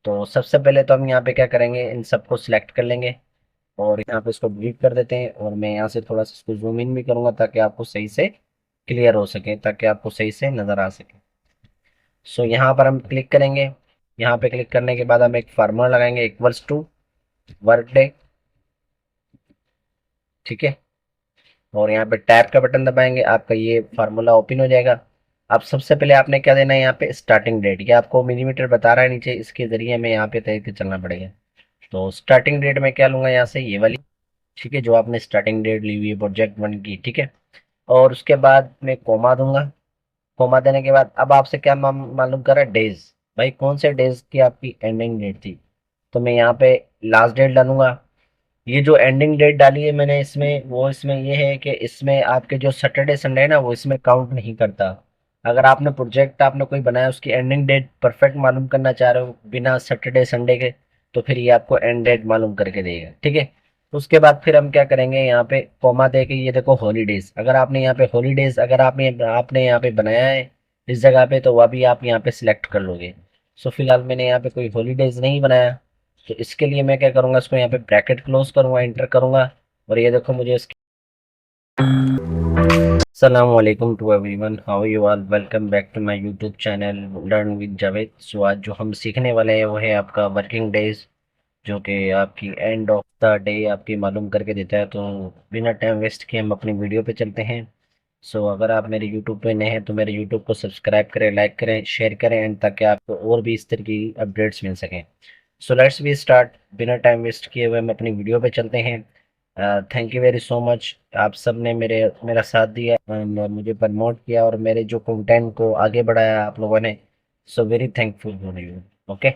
तो सबसे पहले तो हम यहाँ पे क्या करेंगे, इन सबको सिलेक्ट कर लेंगे और यहाँ पे इसको डिलीट कर देते हैं। और मैं यहाँ से थोड़ा सा इसको जूम इन भी करूंगा ताकि आपको सही से क्लियर हो सके, ताकि आपको सही से नज़र आ सके। सो यहाँ पर हम क्लिक करेंगे। यहाँ पे क्लिक करने के बाद हम एक फार्मूला लगाएंगे, इक्वल्स टू वर्क डे। ठीक है। और यहाँ पे टैब का बटन दबाएंगे, आपका ये फार्मूला ओपन हो जाएगा। अब सबसे पहले आपने क्या देना है, यहाँ पे स्टार्टिंग डेट। ये आपको मिलीमीटर बता रहा है नीचे, इसके जरिए हमें यहाँ पे तय के चलना पड़ेगा। तो स्टार्टिंग डेट में क्या लूंगा, यहाँ से ये वाली। ठीक है, जो आपने स्टार्टिंग डेट ली हुई है प्रोजेक्ट 1 की। ठीक है। और उसके बाद मैं कोमा दूंगा। कोमा देने के बाद अब आपसे क्या मालूम कर रहा है, डेज। भाई कौन से डेज की आपकी एंडिंग डेट थी, तो मैं यहाँ पे लास्ट डेट डालूंगा। ये जो एंडिंग डेट डाली है मैंने इसमें, वो इसमें ये है कि इसमें आपके जो सैटरडे संडे है ना, वो इसमें काउंट नहीं करता। अगर आपने प्रोजेक्ट आपने कोई बनाया, उसकी एंडिंग डेट परफेक्ट मालूम करना चाह रहे हो बिना सैटरडे संडे के, तो फिर ये आपको एंड डेट मालूम करके देगा। ठीक है। उसके बाद फिर हम क्या करेंगे, यहाँ पे कॉमा दे के ये देखो हॉलीडेज। अगर आपने यहाँ पे हॉलीडेज अगर आपने आपने यहाँ पे बनाया है इस जगह पे, तो वह भी आप यहाँ पे सिलेक्ट कर लोगे। सो फिलहाल मैंने यहाँ पे कोई हॉलीडेज नहीं बनाया, तो इसके लिए मैं क्या करूंगा, इसको यहाँ पे ब्रैकेट क्लोज करूंगा, एंटर करूंगा। और ये देखो मुझे इसकी अस्सलाम वालेकुम to everyone, how you all, welcome back to my YouTube channel learn with Javed. So आज जो हम सीखने वाले हैं वो है आपका वर्किंग डेज, जो कि आपकी एंड ऑफ द डे आपकी मालूम करके देता है। तो बिना टाइम वेस्ट किए हम अपनी वीडियो पे चलते हैं। सो अगर आप मेरे यूट्यूब पे नए हैं तो मेरे यूट्यूब को सब्सक्राइब करें, लाइक करें, शेयर करें एंड, ताकि आपको और भी इस तरह की अपडेट्स मिल सकें। So let's be start. बिना टाइम वेस्ट किए हुए हम अपनी वीडियो पे चलते हैं। Thank you very so much, आप सब ने मेरा साथ दिया and मुझे प्रमोट किया और मेरे जो कंटेंट को आगे बढ़ाया आप लोगों ने। So very thankful for you. Okay.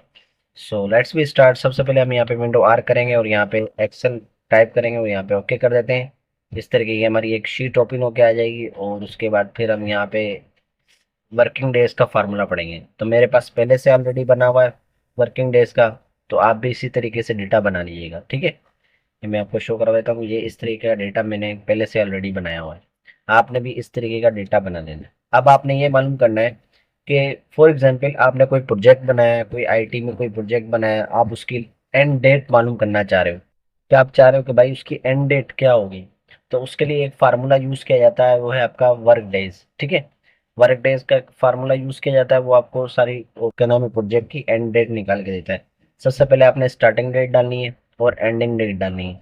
So let's be start. सबसे पहले हम यहाँ पे विंडो आर करेंगे और यहाँ पे एक्सेल टाइप करेंगे और यहाँ पे ओके कर देते हैं। इस तरीके की हमारी एक शीट ओपन होके आ जाएगी और उसके बाद फिर हम यहाँ पे वर्किंग डेज का फार्मूला पढ़ेंगे। तो मेरे पास पहले से ऑलरेडी बना हुआ है वर्किंग डेज का, तो आप भी इसी तरीके से डेटा बना लीजिएगा। ठीक है। ये मैं आपको शो करवा देता हूँ, ये इस तरीके का डेटा मैंने पहले से ऑलरेडी बनाया हुआ है। आपने भी इस तरीके का डेटा बना लेना है। अब आपने ये मालूम करना है कि फॉर एग्जांपल आपने कोई प्रोजेक्ट बनाया है, कोई आईटी में कोई प्रोजेक्ट बनाया है, आप उसकी एंड डेट मालूम करना चाह रहे हो। क्या आप चाह रहे हो कि भाई उसकी एंड डेट क्या होगी, तो उसके लिए एक फार्मूला यूज किया जाता है, वो है आपका वर्क डेज। ठीक है। वर्क डेज का फार्मूला यूज किया जाता है, वो आपको सारी क्या नाम है प्रोजेक्ट की एंड डेट निकाल के देता है। सबसे पहले आपने स्टार्टिंग डेट डालनी है और एंडिंग डेट डालनी है।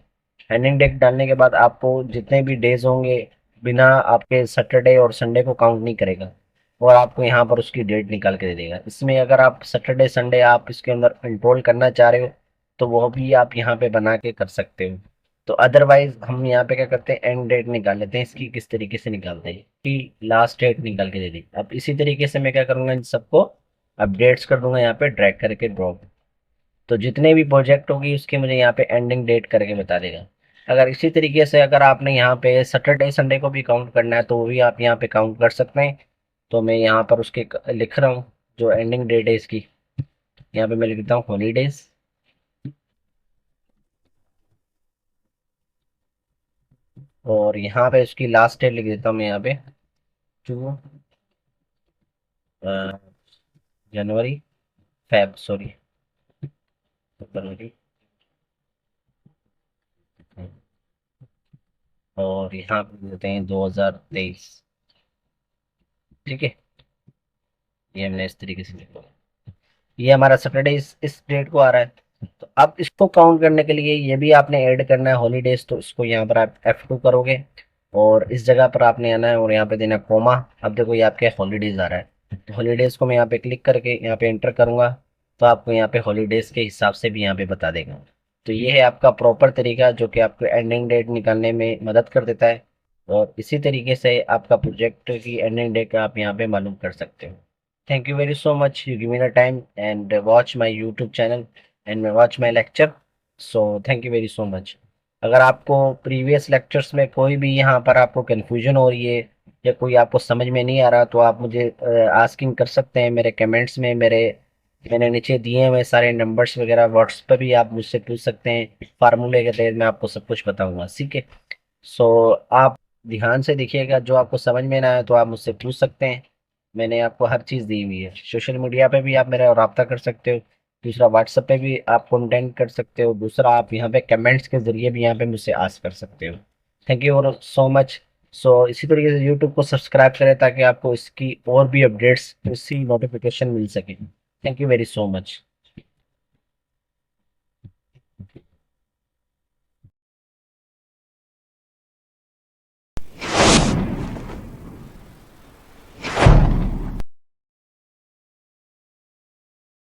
एंडिंग डेट डालने के बाद आपको जितने भी डेज होंगे बिना आपके सैटरडे और संडे को काउंट नहीं करेगा, और आपको यहाँ पर उसकी डेट निकाल के दे देगा। इसमें अगर आप सैटरडे संडे आप इसके अंदर कंट्रोल करना चाह रहे हो, तो वह भी आप यहाँ पे बना के कर सकते हो। तो अदरवाइज हम यहाँ पे क्या करते हैं, एंड डेट निकाल लेते हैं। इसकी किस तरीके से निकालते हैं कि लास्ट डेट निकाल के दे दी। अब इसी तरीके से मैं क्या करूंगा, इन सबको अपडेट्स कर दूंगा यहाँ पे ड्रैग करके ड्रॉप। तो जितने भी प्रोजेक्ट होगी उसके मुझे यहाँ पे एंडिंग डेट करके बता देगा। अगर इसी तरीके से अगर आपने यहाँ पे सैटरडे संडे को भी काउंट करना है, तो वो भी आप यहाँ पे काउंट कर सकते हैं। तो मैं यहाँ पर उसके लिख रहा हूँ जो एंडिंग डेट है इसकी, यहाँ पे मैं लिख देता हूँ हॉलीडेज। और यहाँ पे इसकी लास्ट डेट लिख देता हूँ मैं यहाँ पे 2 जनवरी, फेब सॉरी, जनवरी। और यहाँ पे लिख देते हैं 2023। ठीक है। ये हमने इस तरीके से लिखा। ये हमारा सैटरडे इस डेट को आ रहा है। तो अब इसको काउंट करने के लिए ये भी आपने ऐड करना है हॉलीडेज, तो इसको यहाँ पर आप F2 करोगे और इस जगह पर आपने आना है और यहाँ पे देना कोमा। अब देखो ये आपके हॉलीडेज आ रहा है, तो हॉलीडेज को मैं यहाँ पे क्लिक करके यहाँ पे एंटर करूंगा, तो आपको यहाँ पे हॉलीडेज के हिसाब से भी यहाँ पे बता देगा। तो ये है आपका प्रॉपर तरीका जो कि आपको एंडिंग डेट निकालने में मदद कर देता है। और इसी तरीके से आपका प्रोजेक्ट की एंडिंग डेट आप यहाँ पे मालूम कर सकते हो। Thank you very so much. You give me the time and watch my YouTube channel and watch my lecture. So thank you very so much. अगर आपको प्रीवियस लेक्चर्स में कोई भी यहाँ पर आपको कंफ्यूजन हो रही है या कोई आपको समझ में नहीं आ रहा, तो आप मुझे आस्किंग कर सकते हैं मेरे कमेंट्स में। मैंने नीचे दिए हुए सारे नंबर्स वगैरह व्हाट्सएप पर भी आप मुझसे पूछ सकते हैं। फार्मूले के तहत मैं आपको सब कुछ बताऊंगा। ठीक है। सो आप ध्यान से देखिएगा, जो आपको समझ में ना आए तो आप मुझसे पूछ सकते हैं। मैंने आपको हर चीज़ दी हुई है। सोशल मीडिया पे भी आप मेरा राब्ता कर सकते हो, दूसरा व्हाट्सएप पे भी आप कॉन्टेक्ट कर सकते हो, दूसरा आप यहाँ पे कमेंट्स के ज़रिए भी यहाँ पे मुझसे आस्क कर सकते हो। Thank you so much. So इसी तरीके से यूट्यूब को सब्सक्राइब करें ताकि आपको इसकी और भी अपडेट्स, इसकी नोटिफिकेशन मिल सके। Thank you very so much.